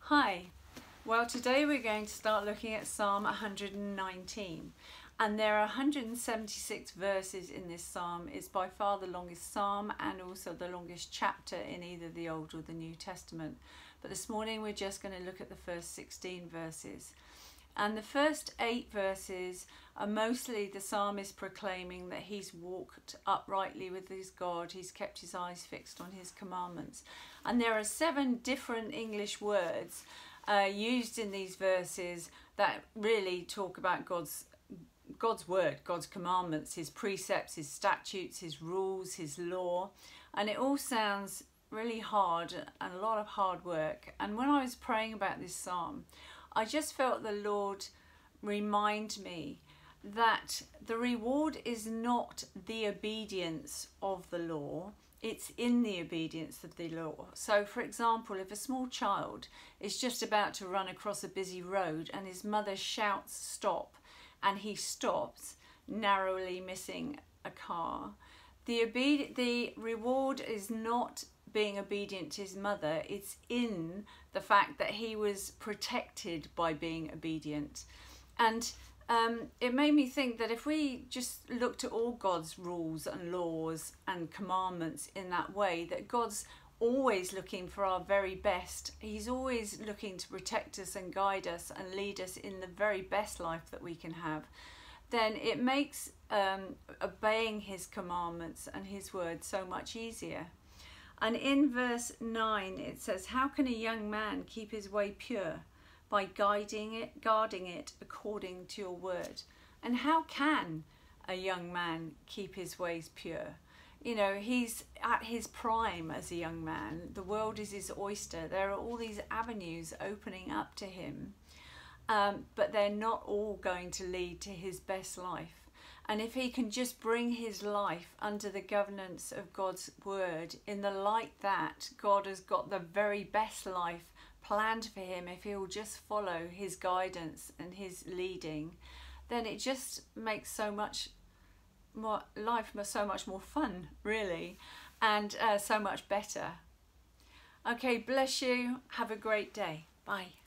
Hi, well today we're going to start looking at Psalm 119, and there are 176 verses in this psalm. It's by far the longest psalm and also the longest chapter in either the Old or the New Testament. But this morning we're just going to look at the first 16 verses. And the first 8 verses are mostly the psalmist proclaiming that he's walked uprightly with his God, he's kept his eyes fixed on his commandments. And there are 7 different English words used in these verses that really talk about God's word, God's commandments, his precepts, his statutes, his rules, his law. And it all sounds really hard and a lot of hard work. And when I was praying about this psalm, I just felt the Lord remind me that the reward is not the obedience of the law, it's in the obedience of the law. So for example, if a small child is just about to run across a busy road and his mother shouts stop and he stops, narrowly missing a car, the reward is not being obedient to his mother, it's in the fact that he was protected by being obedient. And it made me think that if we just looked at all God's rules and laws and commandments in that way, that God's always looking for our very best. He's always looking to protect us and guide us and lead us in the very best life that we can have. Then it makes obeying his commandments and his word so much easier. And in verse 9 it says, how can a young man keep his way pure? By guarding it according to your word. And how can a young man keep his ways pure? You know, he's at his prime as a young man. The world is his oyster. There are all these avenues opening up to him, but they're not all going to lead to his best life. And if he can just bring his life under the governance of God's word, in the light that God has got the very best life planned for him, if he'll just follow his guidance and his leading, then it just makes so much more life so much more fun, really, and so much better. Okay, bless you. Have a great day. Bye.